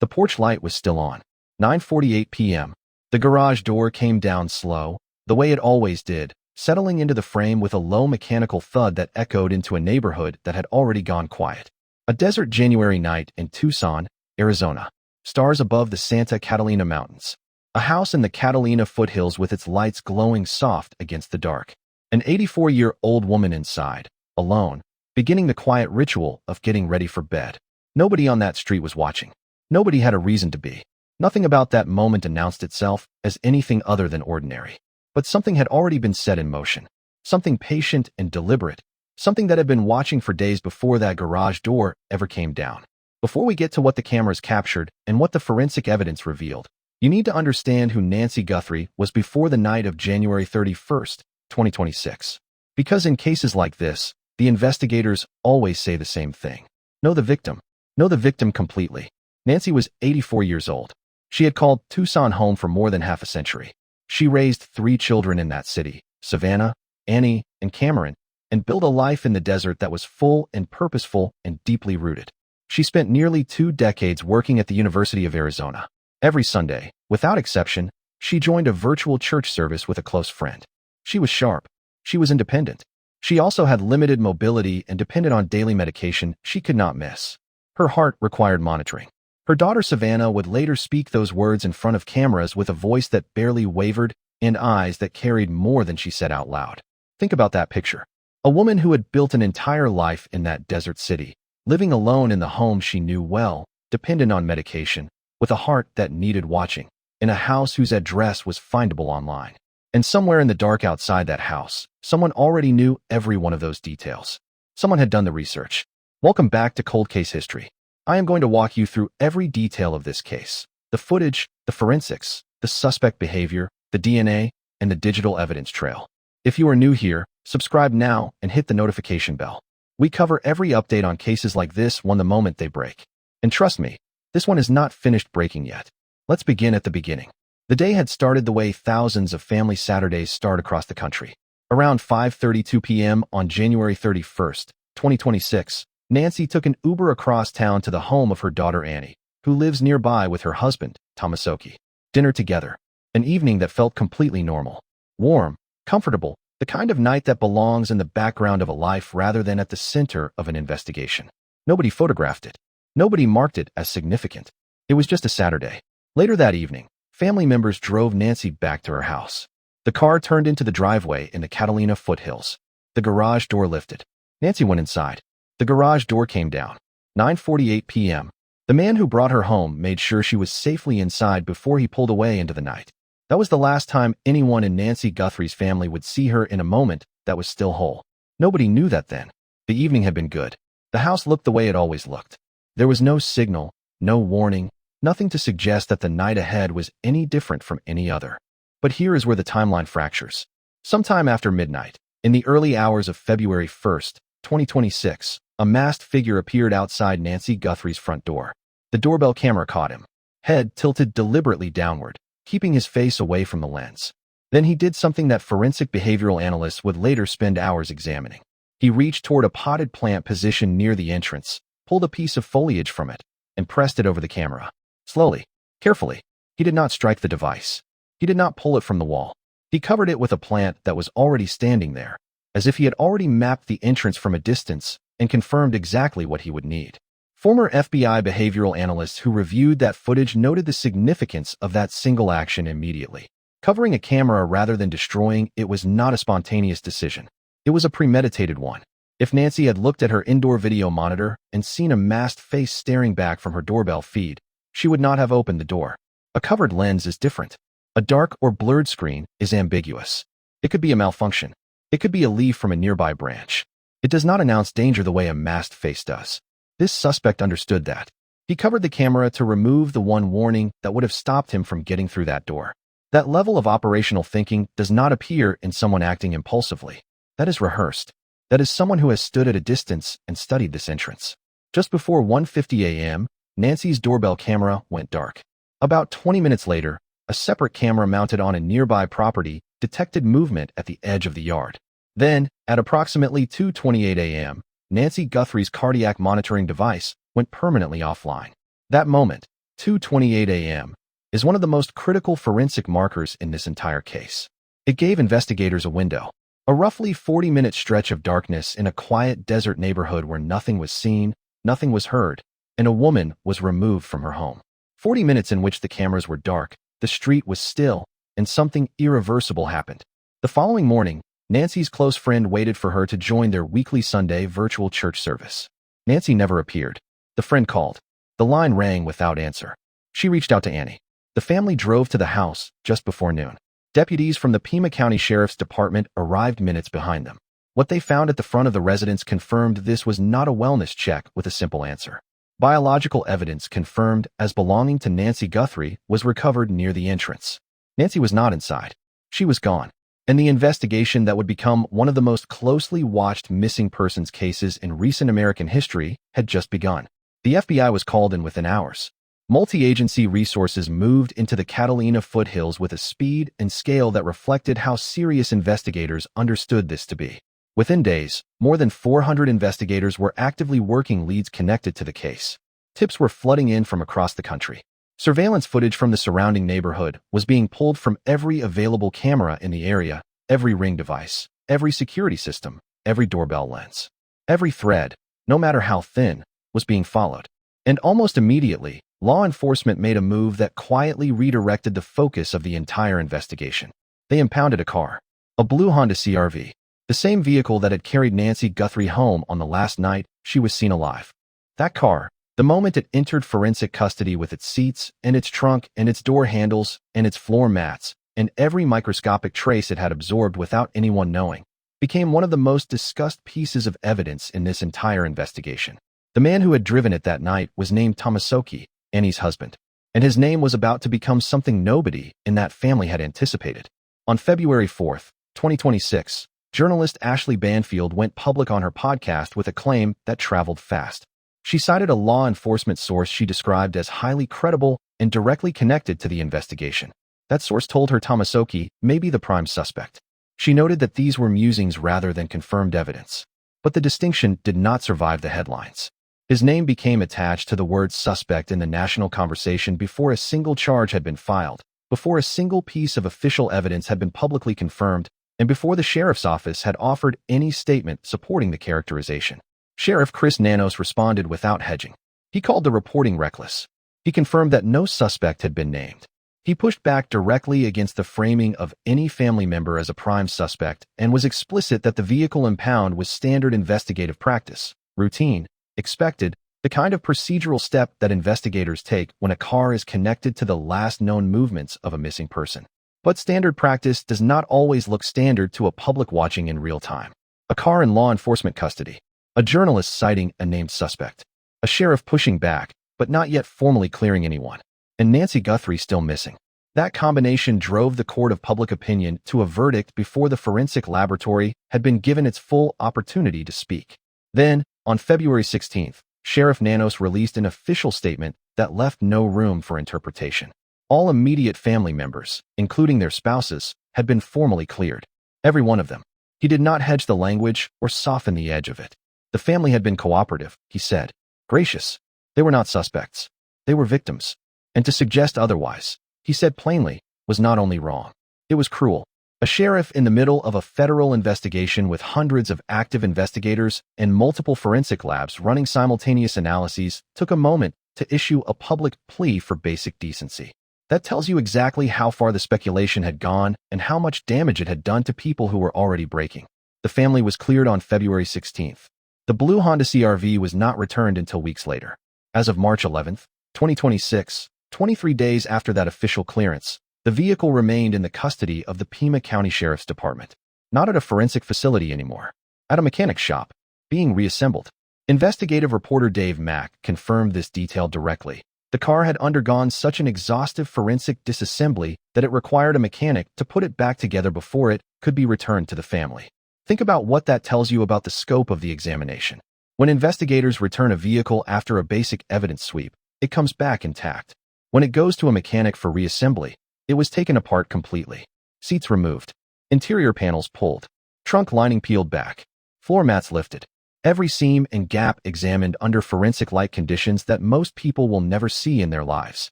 The porch light was still on. 9:48 p.m. The garage door came down slow, the way it always did, settling into the frame with a low mechanical thud that echoed into a neighborhood that had already gone quiet. A desert January night in Tucson, Arizona. Stars above the Santa Catalina Mountains. A house in the Catalina foothills with its lights glowing soft against the dark. An 84-year-old woman inside, alone, beginning the quiet ritual of getting ready for bed. Nobody on that street was watching. Nobody had a reason to be. Nothing about that moment announced itself as anything other than ordinary. But something had already been set in motion. Something patient and deliberate. Something that had been watching for days before that garage door ever came down. Before we get to what the cameras captured and what the forensic evidence revealed, you need to understand who Nancy Guthrie was before the night of January 31st, 2026. Because in cases like this, the investigators always say the same thing. Know the victim. Know the victim completely. Nancy was 84 years old. She had called Tucson home for more than half a century. She raised 3 children in that city, Savannah, Annie, and Cameron, and built a life in the desert that was full and purposeful and deeply rooted. She spent nearly 2 decades working at the University of Arizona. Every Sunday, without exception, she joined a virtual church service with a close friend. She was sharp. She was independent. She also had limited mobility and depended on daily medication she could not miss. Her heart required monitoring. Her daughter Savannah would later speak those words in front of cameras with a voice that barely wavered and eyes that carried more than she said out loud. Think about that picture. A woman who had built an entire life in that desert city, living alone in the home she knew well, dependent on medication, with a heart that needed watching, in a house whose address was findable online. And somewhere in the dark outside that house, someone already knew every one of those details. Someone had done the research. Welcome back to Cold Case History. I am going to walk you through every detail of this case. The footage, the forensics, the suspect behavior, the DNA, and the digital evidence trail. If you are new here, subscribe now and hit the notification bell. We cover every update on cases like this one the moment they break. And trust me, this one is not finished breaking yet. Let's begin at the beginning. The day had started the way thousands of family Saturdays start across the country. Around 5:32 p.m. on January 31st, 2026, Nancy took an Uber across town to the home of her daughter Annie, who lives nearby with her husband, Tomasoki. Dinner together. An evening that felt completely normal. Warm, comfortable, the kind of night that belongs in the background of a life rather than at the center of an investigation. Nobody photographed it. Nobody marked it as significant. It was just a Saturday. Later that evening, family members drove Nancy back to her house. The car turned into the driveway in the Catalina foothills. The garage door lifted. Nancy went inside. The garage door came down. 9:48 p.m. The man who brought her home made sure she was safely inside before he pulled away into the night. That was the last time anyone in Nancy Guthrie's family would see her in a moment that was still whole. Nobody knew that then. The evening had been good. The house looked the way it always looked. There was no signal, no warning, nothing to suggest that the night ahead was any different from any other. But here is where the timeline fractures. Sometime after midnight, in the early hours of February 1st, 2026, a masked figure appeared outside Nancy Guthrie's front door. The doorbell camera caught him, head tilted deliberately downward, keeping his face away from the lens. Then he did something that forensic behavioral analysts would later spend hours examining. He reached toward a potted plant positioned near the entrance, pulled a piece of foliage from it, and pressed it over the camera. Slowly, carefully. He did not strike the device. He did not pull it from the wall. He covered it with a plant that was already standing there, as if he had already mapped the entrance from a distance and confirmed exactly what he would need. Former FBI behavioral analysts who reviewed that footage noted the significance of that single action immediately. Covering a camera rather than destroying it was not a spontaneous decision. It was a premeditated one. If Nancy had looked at her indoor video monitor and seen a masked face staring back from her doorbell feed, she would not have opened the door. A covered lens is different. A dark or blurred screen is ambiguous. It could be a malfunction. It could be a leaf from a nearby branch. It does not announce danger the way a masked face does. This suspect understood that. He covered the camera to remove the one warning that would have stopped him from getting through that door. That level of operational thinking does not appear in someone acting impulsively. That is rehearsed. That is someone who has stood at a distance and studied this entrance. Just before 1:50 a.m., Nancy's doorbell camera went dark. About 20 minutes later, a separate camera mounted on a nearby property detected movement at the edge of the yard. Then, at approximately 2:28 a.m., Nancy Guthrie's cardiac monitoring device went permanently offline. That moment, 2:28 a.m., is one of the most critical forensic markers in this entire case. It gave investigators a window, a roughly 40-minute stretch of darkness in a quiet desert neighborhood where nothing was seen, nothing was heard, and a woman was removed from her home. 40 minutes in which the cameras were dark, the street was still, and something irreversible happened. The following morning, Nancy's close friend waited for her to join their weekly Sunday virtual church service. Nancy never appeared. The friend called. The line rang without answer. She reached out to Annie. The family drove to the house just before noon. Deputies from the Pima County Sheriff's Department arrived minutes behind them. What they found at the front of the residence confirmed this was not a wellness check with a simple answer. Biological evidence confirmed as belonging to Nancy Guthrie was recovered near the entrance. Nancy was not inside. She was gone. And the investigation that would become one of the most closely watched missing persons cases in recent American history had just begun. The FBI was called in within hours. Multi-agency resources moved into the Catalina foothills with a speed and scale that reflected how serious investigators understood this to be. Within days, more than 400 investigators were actively working leads connected to the case. Tips were flooding in from across the country. Surveillance footage from the surrounding neighborhood was being pulled from every available camera in the area, every ring device, every security system, every doorbell lens. Every thread, no matter how thin, was being followed. And almost immediately, law enforcement made a move that quietly redirected the focus of the entire investigation. They impounded a car, a blue Honda CR-V, the same vehicle that had carried Nancy Guthrie home on the last night she was seen alive. That car, the moment it entered forensic custody with its seats and its trunk and its door handles and its floor mats and every microscopic trace it had absorbed without anyone knowing, became one of the most discussed pieces of evidence in this entire investigation. The man who had driven it that night was named Tomasoki, Annie's husband, and his name was about to become something nobody in that family had anticipated. On February 4, 2026, journalist Ashley Banfield went public on her podcast with a claim that traveled fast. She cited a law enforcement source she described as highly credible and directly connected to the investigation. That source told her Tomasoki may be the prime suspect. She noted that these were musings rather than confirmed evidence. But the distinction did not survive the headlines. His name became attached to the word suspect in the national conversation before a single charge had been filed, before a single piece of official evidence had been publicly confirmed, and before the sheriff's office had offered any statement supporting the characterization. Sheriff Chris Nanos responded without hedging. He called the reporting reckless. He confirmed that no suspect had been named. He pushed back directly against the framing of any family member as a prime suspect and was explicit that the vehicle impound was standard investigative practice, routine, expected, the kind of procedural step that investigators take when a car is connected to the last known movements of a missing person. But standard practice does not always look standard to a public watching in real time. A car in law enforcement custody, a journalist citing a named suspect, a sheriff pushing back, but not yet formally clearing anyone, and Nancy Guthrie still missing. That combination drove the court of public opinion to a verdict before the forensic laboratory had been given its full opportunity to speak. Then, on February 16th, Sheriff Nanos released an official statement that left no room for interpretation. All immediate family members, including their spouses, had been formally cleared. Every one of them. He did not hedge the language or soften the edge of it. The family had been cooperative, he said. Gracious. They were not suspects. They were victims. And to suggest otherwise, he said plainly, was not only wrong. It was cruel. A sheriff in the middle of a federal investigation with hundreds of active investigators and multiple forensic labs running simultaneous analyses took a moment to issue a public plea for basic decency. That tells you exactly how far the speculation had gone and how much damage it had done to people who were already breaking. The family was cleared on February 16th. The blue Honda CR-V was not returned until weeks later. As of March 11th, 2026, 23 days after that official clearance, the vehicle remained in the custody of the Pima County Sheriff's Department, not at a forensic facility anymore, at a mechanic shop, being reassembled. Investigative reporter Dave Mack confirmed this detail directly. The car had undergone such an exhaustive forensic disassembly that it required a mechanic to put it back together before it could be returned to the family. Think about what that tells you about the scope of the examination. When investigators return a vehicle after a basic evidence sweep, it comes back intact. When it goes to a mechanic for reassembly, it was taken apart completely. Seats removed. Interior panels pulled. Trunk lining peeled back. Floor mats lifted. Every seam and gap examined under forensic light conditions that most people will never see in their lives.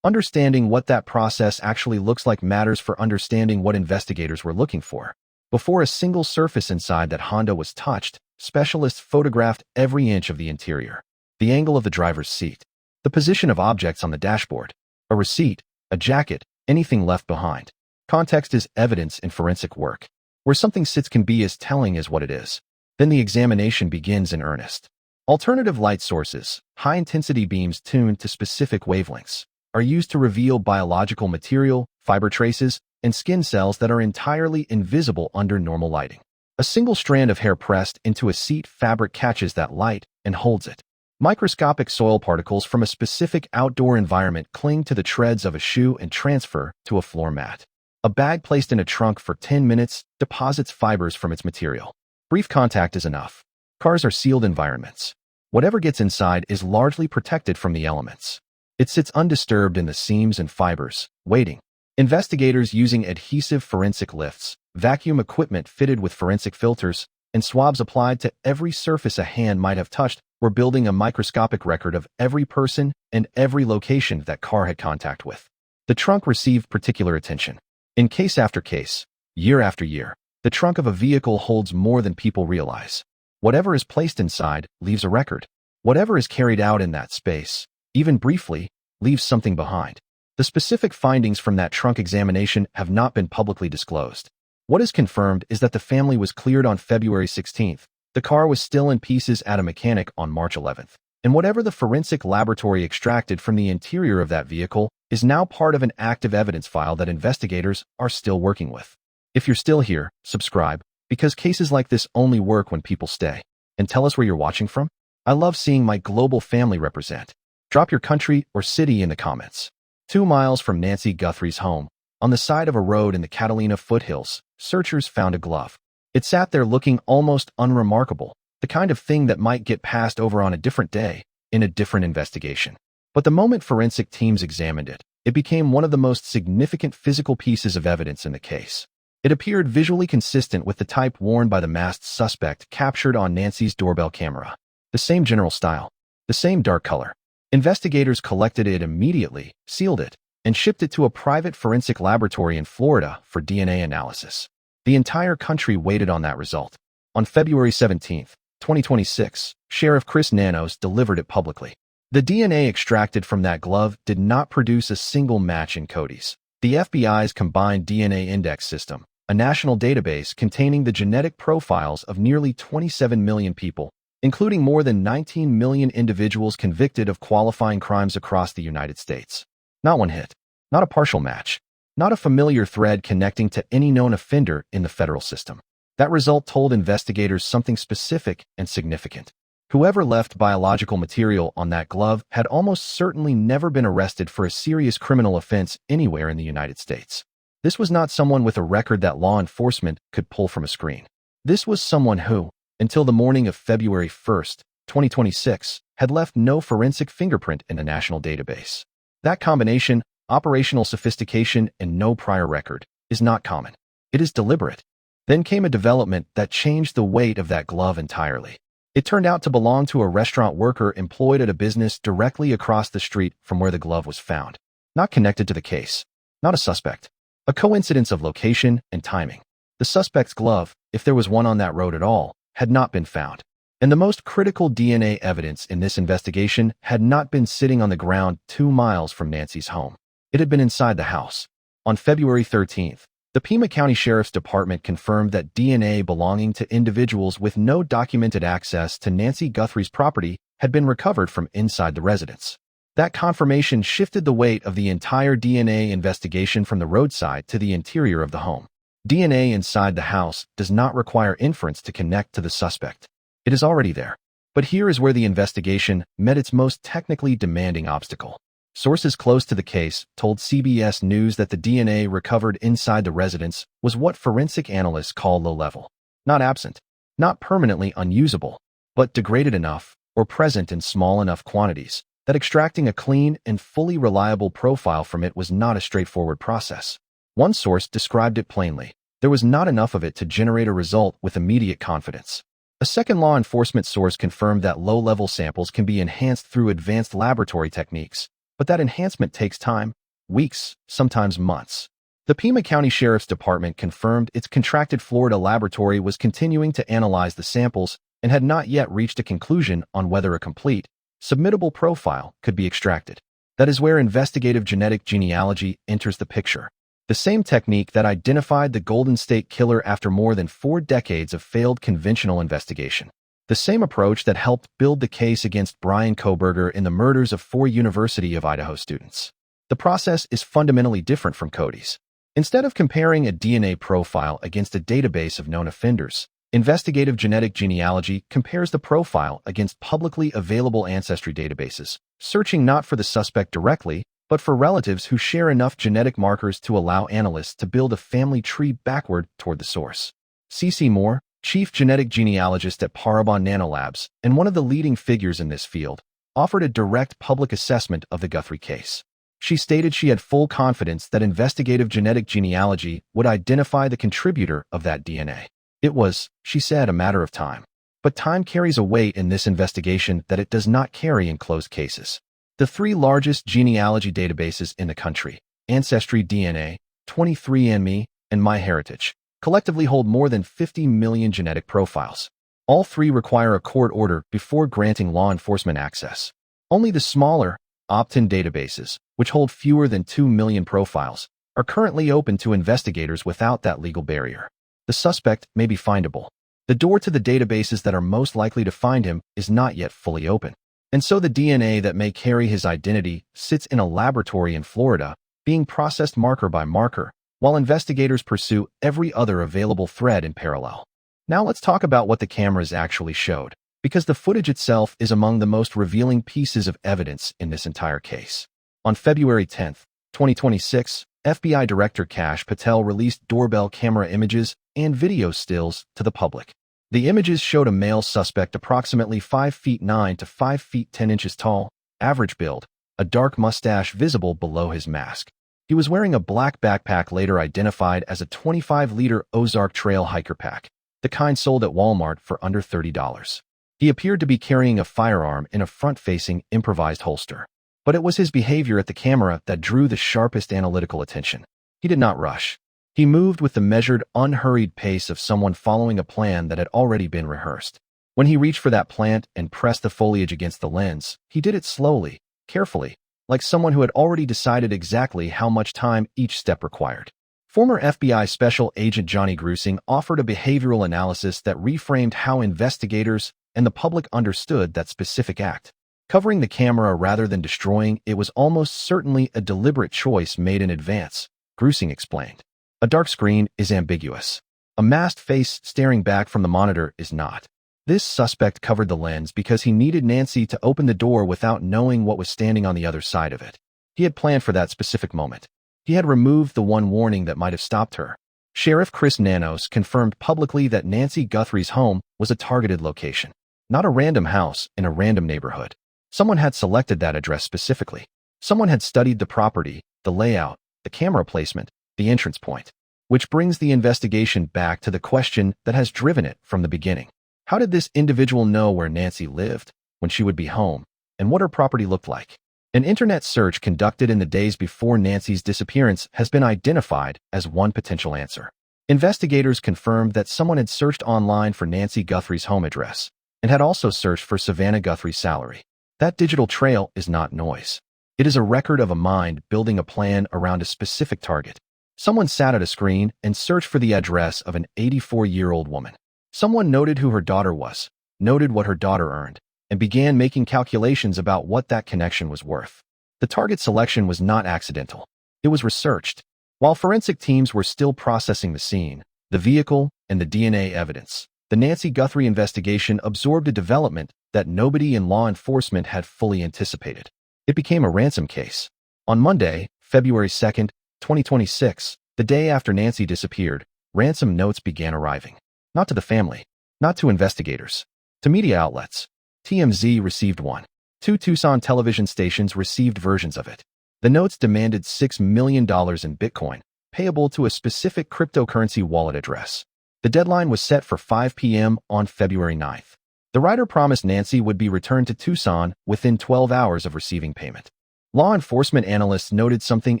Understanding what that process actually looks like matters for understanding what investigators were looking for. Before a single surface inside that Honda was touched, specialists photographed every inch of the interior. The angle of the driver's seat, the position of objects on the dashboard, a receipt, a jacket, anything left behind. Context is evidence in forensic work. Where something sits can be as telling as what it is. Then the examination begins in earnest. Alternative light sources, high-intensity beams tuned to specific wavelengths, are used to reveal biological material, fiber traces, and skin cells that are entirely invisible under normal lighting. A single strand of hair pressed into a seat fabric catches that light and holds it. Microscopic soil particles from a specific outdoor environment cling to the treads of a shoe and transfer to a floor mat. A bag placed in a trunk for 10 minutes deposits fibers from its material. Brief contact is enough. Cars are sealed environments. Whatever gets inside is largely protected from the elements. It sits undisturbed in the seams and fibers, waiting. Investigators using adhesive forensic lifts, vacuum equipment fitted with forensic filters, and swabs applied to every surface a hand might have touched were building a microscopic record of every person and every location that car had contact with. The trunk received particular attention. In case after case, year after year, the trunk of a vehicle holds more than people realize. Whatever is placed inside leaves a record. Whatever is carried out in that space, even briefly, leaves something behind. The specific findings from that trunk examination have not been publicly disclosed. What is confirmed is that the family was cleared on February 16th. The car was still in pieces at a mechanic on March 11th. And whatever the forensic laboratory extracted from the interior of that vehicle is now part of an active evidence file that investigators are still working with. If you're still here, subscribe, because cases like this only work when people stay. And tell us where you're watching from. I love seeing my global family represent. Drop your country or city in the comments. 2 miles from Nancy Guthrie's home, on the side of a road in the Catalina foothills, searchers found a glove. It sat there looking almost unremarkable, the kind of thing that might get passed over on a different day, in a different investigation. But the moment forensic teams examined it, it became one of the most significant physical pieces of evidence in the case. It appeared visually consistent with the type worn by the masked suspect captured on Nancy's doorbell camera. The same general style, the same dark color. Investigators collected it immediately, sealed it, and shipped it to a private forensic laboratory in Florida for DNA analysis. The entire country waited on that result. On February 17, 2026, Sheriff Chris Nanos delivered it publicly. The DNA extracted from that glove did not produce a single match in Cody's. The FBI's Combined DNA Index System, a national database containing the genetic profiles of nearly 27 million people, including more than 19 million individuals convicted of qualifying crimes across the United States. Not one hit, not a partial match, not a familiar thread connecting to any known offender in the federal system. That result told investigators something specific and significant. Whoever left biological material on that glove had almost certainly never been arrested for a serious criminal offense anywhere in the United States. This was not someone with a record that law enforcement could pull from a screen. This was someone who, until the morning of February 1st, 2026, had left no forensic fingerprint in the national database. That combination, operational sophistication and no prior record, is not common. It is deliberate. Then came a development that changed the weight of that glove entirely. It turned out to belong to a restaurant worker employed at a business directly across the street from where the glove was found. Not connected to the case. Not a suspect. A coincidence of location and timing. The suspect's glove, if there was one on that road at all, had not been found. And the most critical DNA evidence in this investigation had not been sitting on the ground 2 miles from Nancy's home. It had been inside the house. On February 13th, the Pima County Sheriff's Department confirmed that DNA belonging to individuals with no documented access to Nancy Guthrie's property had been recovered from inside the residence. That confirmation shifted the weight of the entire DNA investigation from the roadside to the interior of the home. DNA inside the house does not require inference to connect to the suspect. It is already there. But here is where the investigation met its most technically demanding obstacle. Sources close to the case told CBS News that the DNA recovered inside the residence was what forensic analysts call low-level. Not absent, not permanently unusable, but degraded enough or present in small enough quantities that extracting a clean and fully reliable profile from it was not a straightforward process. One source described it plainly. There was not enough of it to generate a result with immediate confidence. A second law enforcement source confirmed that low-level samples can be enhanced through advanced laboratory techniques, but that enhancement takes time, weeks, sometimes months. The Pima County Sheriff's Department confirmed its contracted Florida laboratory was continuing to analyze the samples and had not yet reached a conclusion on whether a complete, submittable profile could be extracted. That is where investigative genetic genealogy enters the picture. The same technique that identified the Golden State Killer after more than 4 decades of failed conventional investigation. The same approach that helped build the case against Brian Kohberger in the murders of 4 University of Idaho students. The process is fundamentally different from Cody's. Instead of comparing a DNA profile against a database of known offenders, investigative genetic genealogy compares the profile against publicly available ancestry databases, searching not for the suspect directly, but for relatives who share enough genetic markers to allow analysts to build a family tree backward toward the source. C.C. Moore, chief genetic genealogist at Parabon Nanolabs and one of the leading figures in this field, offered a direct public assessment of the Guthrie case. She stated she had full confidence that investigative genetic genealogy would identify the contributor of that DNA. It was, she said, a matter of time. But time carries a weight in this investigation that it does not carry in closed cases. The 3 largest genealogy databases in the country, Ancestry DNA, 23andMe, and MyHeritage, collectively hold more than 50 million genetic profiles. All 3 require a court order before granting law enforcement access. Only the smaller, opt-in databases, which hold fewer than 2 million profiles, are currently open to investigators without that legal barrier. The suspect may be findable. The door to the databases that are most likely to find him is not yet fully open. And so the DNA that may carry his identity sits in a laboratory in Florida, being processed marker by marker, while investigators pursue every other available thread in parallel. Now let's talk about what the cameras actually showed, because the footage itself is among the most revealing pieces of evidence in this entire case. On February 10, 2026, FBI Director Kash Patel released doorbell camera images and video stills to the public. The images showed a male suspect approximately 5 feet 9 to 5 feet 10 inches tall, average build, a dark mustache visible below his mask. He was wearing a black backpack later identified as a 25-liter Ozark Trail hiker pack, the kind sold at Walmart for under $30. He appeared to be carrying a firearm in a front-facing, improvised holster. But it was his behavior at the camera that drew the sharpest analytical attention. He did not rush. He moved with the measured, unhurried pace of someone following a plan that had already been rehearsed. When he reached for that plant and pressed the foliage against the lens, he did it slowly, carefully, like someone who had already decided exactly how much time each step required. Former FBI Special Agent Johnny Grusing offered a behavioral analysis that reframed how investigators and the public understood that specific act. Covering the camera rather than destroying it was almost certainly a deliberate choice made in advance, Grusing explained. A dark screen is ambiguous. A masked face staring back from the monitor is not. This suspect covered the lens because he needed Nancy to open the door without knowing what was standing on the other side of it. He had planned for that specific moment. He had removed the one warning that might have stopped her. Sheriff Chris Nanos confirmed publicly that Nancy Guthrie's home was a targeted location, not a random house in a random neighborhood. Someone had selected that address specifically. Someone had studied the property, the layout, the camera placement, the entrance point. Which brings the investigation back to the question that has driven it from the beginning. How did this individual know where Nancy lived, when she would be home, and what her property looked like? An internet search conducted in the days before Nancy's disappearance has been identified as one potential answer. Investigators confirmed that someone had searched online for Nancy Guthrie's home address and had also searched for Savannah Guthrie's salary. That digital trail is not noise. It is a record of a mind building a plan around a specific target. Someone sat at a screen and searched for the address of an 84-year-old woman. Someone noted who her daughter was, noted what her daughter earned, and began making calculations about what that connection was worth. The target selection was not accidental. It was researched. While forensic teams were still processing the scene, the vehicle, and the DNA evidence, the Nancy Guthrie investigation absorbed a development that nobody in law enforcement had fully anticipated. It became a ransom case. On Monday, February 2nd, 2026, the day after Nancy disappeared, ransom notes began arriving. Not to the family, not to investigators, to media outlets. TMZ received one. 2 Tucson television stations received versions of it. The notes demanded $6 million in Bitcoin, payable to a specific cryptocurrency wallet address. The deadline was set for 5 p.m. on February 9th. The writer promised Nancy would be returned to Tucson within 12 hours of receiving payment. Law enforcement analysts noted something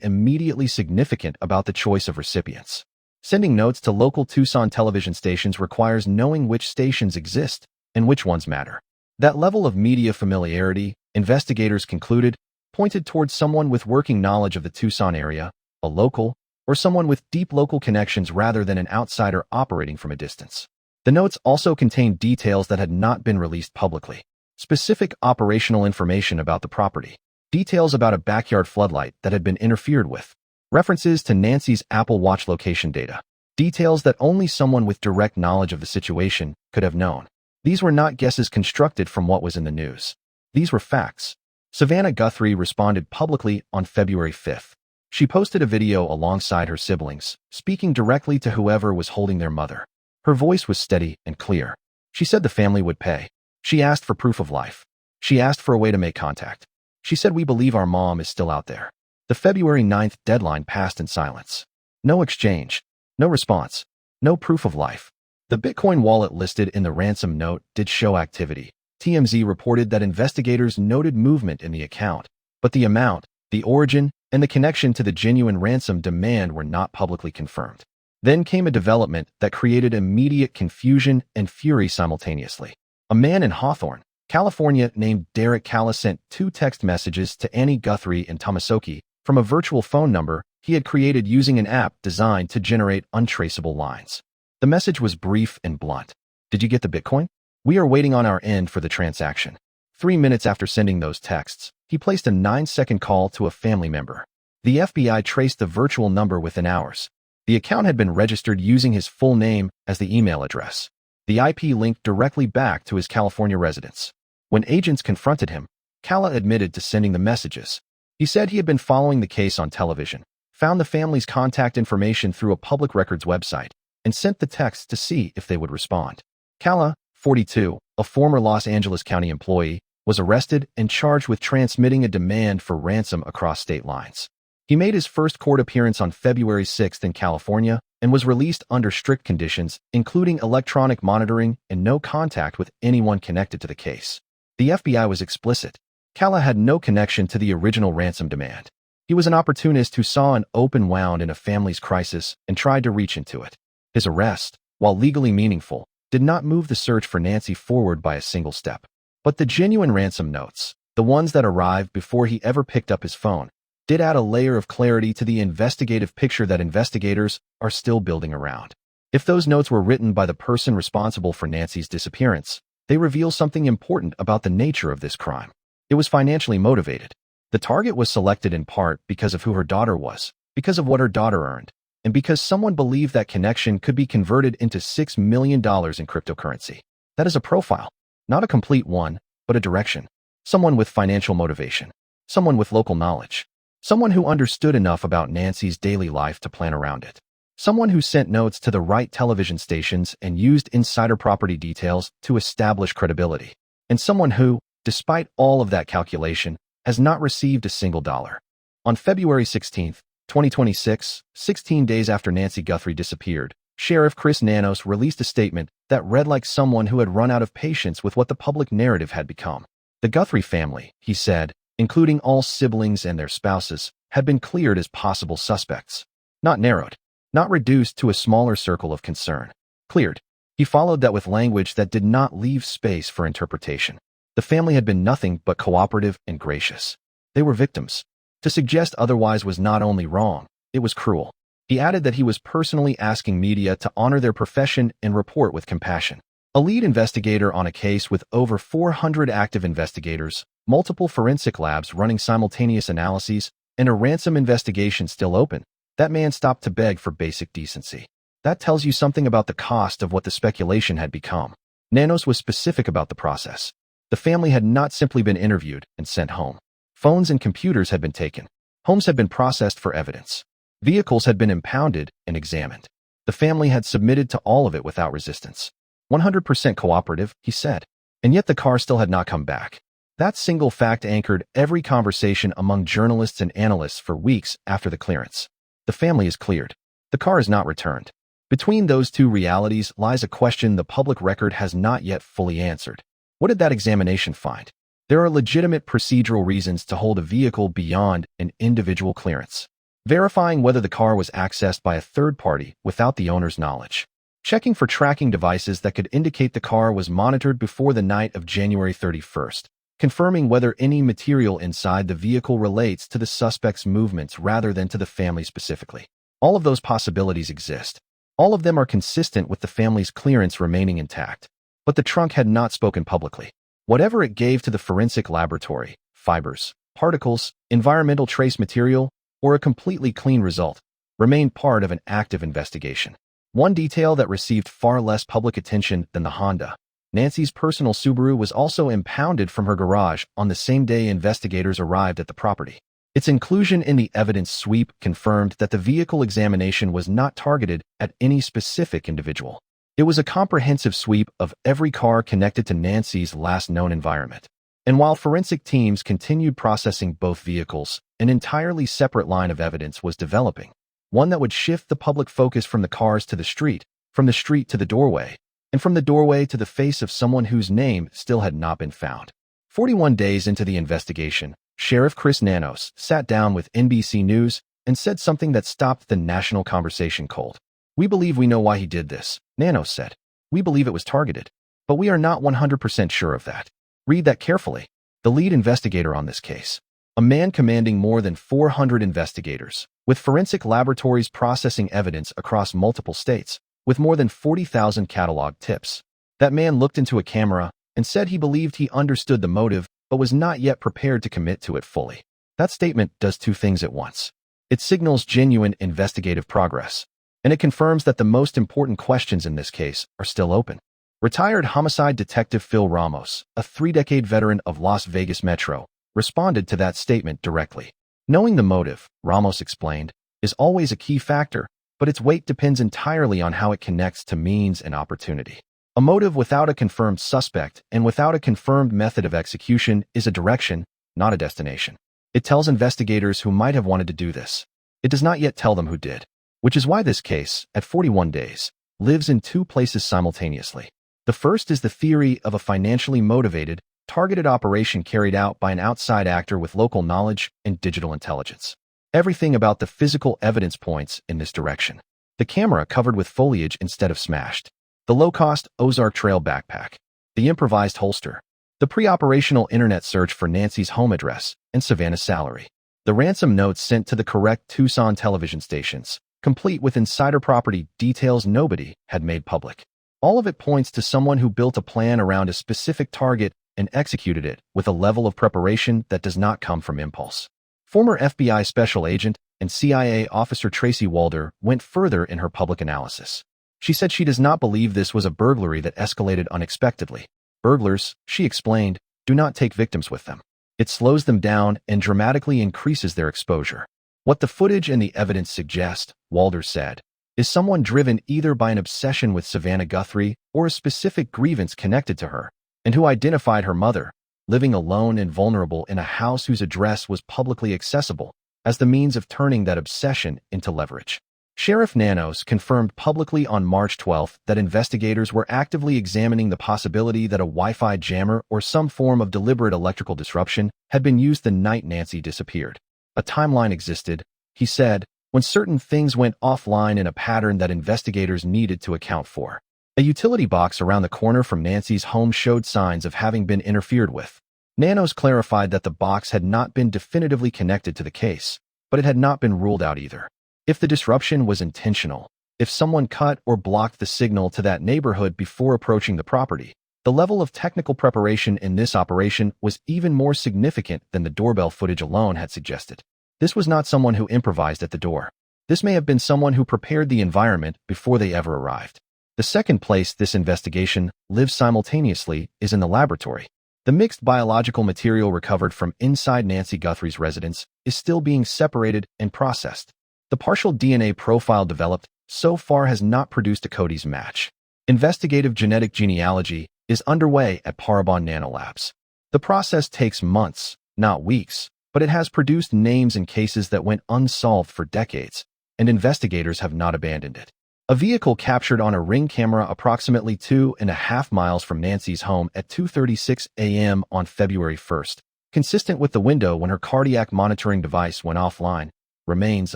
immediately significant about the choice of recipients. Sending notes to local Tucson television stations requires knowing which stations exist and which ones matter. That level of media familiarity, investigators concluded, pointed towards someone with working knowledge of the Tucson area, a local, or someone with deep local connections rather than an outsider operating from a distance. The notes also contained details that had not been released publicly. Specific operational information about the property. Details about a backyard floodlight that had been interfered with. References to Nancy's Apple Watch location data. Details that only someone with direct knowledge of the situation could have known. These were not guesses constructed from what was in the news. These were facts. Savannah Guthrie responded publicly on February 5th. She posted a video alongside her siblings, speaking directly to whoever was holding their mother. Her voice was steady and clear. She said the family would pay. She asked for proof of life. She asked for a way to make contact. She said, "We believe our mom is still out there." The February 9th deadline passed in silence. No exchange. No response. No proof of life. The Bitcoin wallet listed in the ransom note did show activity. TMZ reported that investigators noted movement in the account, but the amount, the origin, and the connection to the genuine ransom demand were not publicly confirmed. Then came a development that created immediate confusion and fury simultaneously. A man in Hawthorne, California named Derek Calla sent 2 text messages to Annie Guthrie in Tomasoki from a virtual phone number he had created using an app designed to generate untraceable lines. The message was brief and blunt. "Did you get the Bitcoin? We are waiting on our end for the transaction." 3 minutes after sending those texts, he placed a 9-second call to a family member. The FBI traced the virtual number within hours. The account had been registered using his full name as the email address. The IP linked directly back to his California residence. When agents confronted him, Calla admitted to sending the messages. He said he had been following the case on television, found the family's contact information through a public records website, and sent the texts to see if they would respond. Calla, 42, a former Los Angeles County employee, was arrested and charged with transmitting a demand for ransom across state lines. He made his first court appearance on February 6th in California and was released under strict conditions, including electronic monitoring and no contact with anyone connected to the case. The FBI was explicit. Calla had no connection to the original ransom demand. He was an opportunist who saw an open wound in a family's crisis and tried to reach into it. His arrest, while legally meaningful, did not move the search for Nancy forward by a single step. But the genuine ransom notes, the ones that arrived before he ever picked up his phone, did add a layer of clarity to the investigative picture that investigators are still building around. If those notes were written by the person responsible for Nancy's disappearance, they reveal something important about the nature of this crime. It was financially motivated. The target was selected in part because of who her daughter was, because of what her daughter earned, and because someone believed that connection could be converted into $6 million in cryptocurrency. That is a profile, not a complete one, but a direction. Someone with financial motivation. Someone with local knowledge. Someone who understood enough about Nancy's daily life to plan around it. Someone who sent notes to the right television stations and used insider property details to establish credibility. And someone who, despite all of that calculation, has not received a single dollar. On February 16, 2026, 16 days after Nancy Guthrie disappeared, Sheriff Chris Nanos released a statement that read like someone who had run out of patience with what the public narrative had become. The Guthrie family, he said, including all siblings and their spouses, had been cleared as possible suspects. Not narrowed. Not reduced to a smaller circle of concern. Cleared. He followed that with language that did not leave space for interpretation. The family had been nothing but cooperative and gracious. They were victims. To suggest otherwise was not only wrong, it was cruel. He added that he was personally asking media to honor their profession and report with compassion. A lead investigator on a case with over 400 active investigators, multiple forensic labs running simultaneous analyses, and a ransom investigation still open, that man stopped to beg for basic decency. That tells you something about the cost of what the speculation had become. Nanos was specific about the process. The family had not simply been interviewed and sent home. Phones and computers had been taken. Homes had been processed for evidence. Vehicles had been impounded and examined. The family had submitted to all of it without resistance. 100% cooperative, he said. And yet the car still had not come back. That single fact anchored every conversation among journalists and analysts for weeks after the clearance. The family is cleared. The car is not returned. Between those two realities lies a question the public record has not yet fully answered. What did that examination find? There are legitimate procedural reasons to hold a vehicle beyond an individual clearance. Verifying whether the car was accessed by a third party without the owner's knowledge. Checking for tracking devices that could indicate the car was monitored before the night of January 31st. Confirming whether any material inside the vehicle relates to the suspect's movements rather than to the family specifically. All of those possibilities exist. All of them are consistent with the family's clearance remaining intact. But the trunk had not spoken publicly. Whatever it gave to the forensic laboratory, fibers, particles, environmental trace material, or a completely clean result, remained part of an active investigation. One detail that received far less public attention than the Honda, Nancy's personal Subaru, was also impounded from her garage on the same day investigators arrived at the property. Its inclusion in the evidence sweep confirmed that the vehicle examination was not targeted at any specific individual. It was a comprehensive sweep of every car connected to Nancy's last known environment. And while forensic teams continued processing both vehicles, an entirely separate line of evidence was developing, one that would shift the public focus from the cars to the street, from the street to the doorway, and from the doorway to the face of someone whose name still had not been found. 41 days into the investigation, Sheriff Chris Nanos sat down with NBC News and said something that stopped the national conversation cold. "We believe we know why he did this," Nanos said. "We believe it was targeted, but we are not 100% sure of that. Read that carefully." The lead investigator on this case, a man commanding more than 400 investigators, with forensic laboratories processing evidence across multiple states, with more than 40,000 catalog tips. That man looked into a camera and said he believed he understood the motive, but was not yet prepared to commit to it fully. That statement does two things at once. It signals genuine investigative progress, and it confirms that the most important questions in this case are still open. Retired homicide detective Phil Ramos, a 3-decade veteran of Las Vegas Metro, responded to that statement directly. "Knowing the motive," Ramos explained, "is always a key factor, but its weight depends entirely on how it connects to means and opportunity. A motive without a confirmed suspect and without a confirmed method of execution is a direction, not a destination. It tells investigators who might have wanted to do this. It does not yet tell them who did. Which is why this case, at 41 days, lives in two places simultaneously. The first is the theory of a financially motivated, targeted operation carried out by an outside actor with local knowledge and digital intelligence. Everything about the physical evidence points in this direction. The camera covered with foliage instead of smashed. The low-cost Ozark Trail backpack. The improvised holster. The pre-operational internet search for Nancy's home address and Savannah's salary. The ransom notes sent to the correct Tucson television stations, complete with insider property details nobody had made public. All of it points to someone who built a plan around a specific target and executed it with a level of preparation that does not come from impulse. Former FBI special agent and CIA officer Tracy Walder went further in her public analysis. She said she does not believe this was a burglary that escalated unexpectedly. Burglars, she explained, do not take victims with them. It slows them down and dramatically increases their exposure. What the footage and the evidence suggest, Walder said, is someone driven either by an obsession with Savannah Guthrie or a specific grievance connected to her, and who identified her mother, living alone and vulnerable in a house whose address was publicly accessible, as the means of turning that obsession into leverage. Sheriff Nanos confirmed publicly on March 12 that investigators were actively examining the possibility that a Wi-Fi jammer or some form of deliberate electrical disruption had been used the night Nancy disappeared. A timeline existed, he said, when certain things went offline in a pattern that investigators needed to account for. A utility box around the corner from Nancy's home showed signs of having been interfered with. Nanos clarified that the box had not been definitively connected to the case, but it had not been ruled out either. If the disruption was intentional, if someone cut or blocked the signal to that neighborhood before approaching the property, the level of technical preparation in this operation was even more significant than the doorbell footage alone had suggested. This was not someone who improvised at the door. This may have been someone who prepared the environment before they ever arrived. The second place this investigation lives simultaneously is in the laboratory. The mixed biological material recovered from inside Nancy Guthrie's residence is still being separated and processed. The partial DNA profile developed so far has not produced a Cody's match. Investigative genetic genealogy is underway at Parabon Nanolabs. The process takes months, not weeks, but it has produced names and cases that went unsolved for decades, and investigators have not abandoned it. A vehicle captured on a Ring camera approximately 2.5 miles from Nancy's home at 2:36 a.m. on February 1st, consistent with the window when her cardiac monitoring device went offline, remains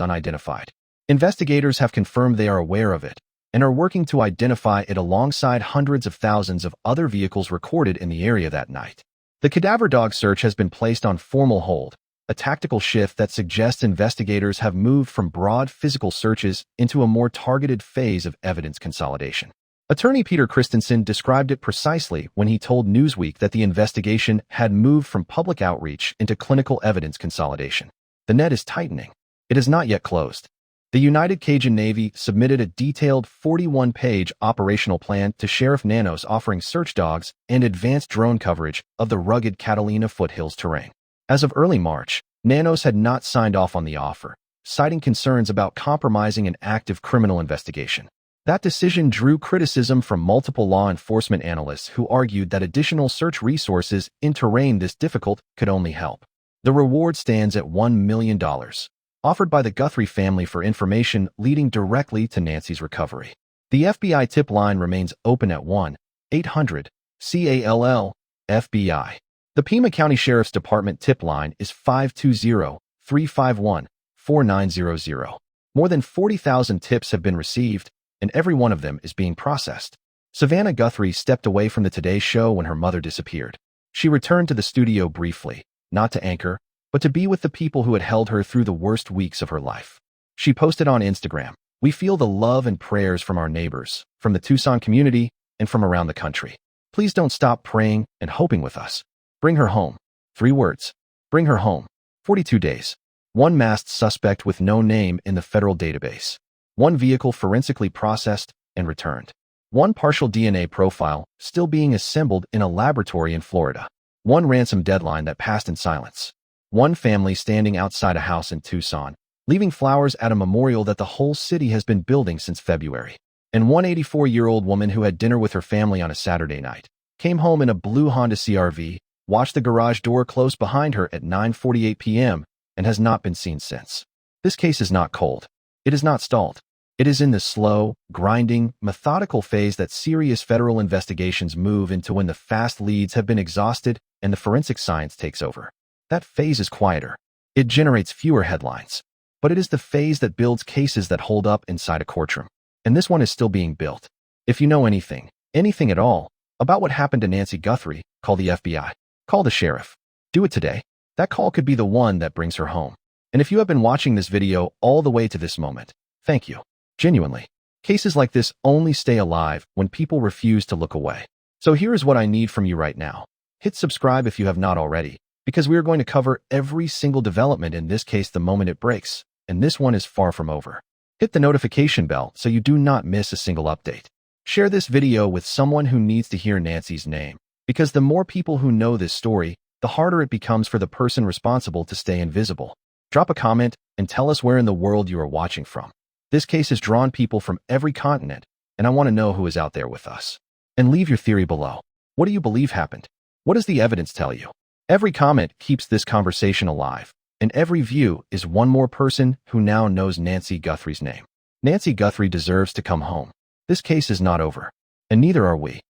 unidentified. Investigators have confirmed they are aware of it and are working to identify it alongside hundreds of thousands of other vehicles recorded in the area that night. The cadaver dog search has been placed on formal hold, a tactical shift that suggests investigators have moved from broad physical searches into a more targeted phase of evidence consolidation. Attorney Peter Christensen described it precisely when he told Newsweek that the investigation had moved from public outreach into clinical evidence consolidation. The net is tightening. It is not yet closed. The United Cajun Navy submitted a detailed 41-page operational plan to Sheriff Nanos offering search dogs and advanced drone coverage of the rugged Catalina foothills terrain. As of early March, Nanos had not signed off on the offer, citing concerns about compromising an active criminal investigation. That decision drew criticism from multiple law enforcement analysts who argued that additional search resources in terrain this difficult could only help. The reward stands at $1 million, offered by the Guthrie family for information leading directly to Nancy's recovery. The FBI tip line remains open at 1-800-CALL-FBI. The Pima County Sheriff's Department tip line is 520-351-4900. More than 40,000 tips have been received, and every one of them is being processed. Savannah Guthrie stepped away from the Today Show when her mother disappeared. She returned to the studio briefly, not to anchor, but to be with the people who had held her through the worst weeks of her life. She posted on Instagram, "We feel the love and prayers from our neighbors, from the Tucson community, and from around the country. Please don't stop praying and hoping with us. Bring her home." 3 words. Bring her home. 42 days. 1 masked suspect with no name in the federal database. 1 vehicle forensically processed and returned. 1 partial DNA profile still being assembled in a laboratory in Florida. 1 ransom deadline that passed in silence. 1 family standing outside a house in Tucson, leaving flowers at a memorial that the whole city has been building since February. And 1 84-year-old woman who had dinner with her family on a Saturday night, came home in a blue Honda CR-V, watched the garage door close behind her at 9:48 p.m., and has not been seen since. This case is not cold. It is not stalled. It is in the slow, grinding, methodical phase that serious federal investigations move into when the fast leads have been exhausted and the forensic science takes over. That phase is quieter. It generates fewer headlines. But it is the phase that builds cases that hold up inside a courtroom. And this one is still being built. If you know anything at all, about what happened to Nancy Guthrie, call the FBI. Call the sheriff. Do it today. That call could be the one that brings her home. And if you have been watching this video all the way to this moment, thank you. Genuinely. Cases like this only stay alive when people refuse to look away. So here is what I need from you right now. Hit subscribe if you have not already, because we are going to cover every single development in this case the moment it breaks, and this one is far from over. Hit the notification bell so you do not miss a single update. Share this video with someone who needs to hear Nancy's name, because the more people who know this story, the harder it becomes for the person responsible to stay invisible. Drop a comment and tell us where in the world you are watching from. This case has drawn people from every continent, and I want to know who is out there with us. And leave your theory below. What do you believe happened? What does the evidence tell you? Every comment keeps this conversation alive, and every view is one more person who now knows Nancy Guthrie's name. Nancy Guthrie deserves to come home. This case is not over, and neither are we.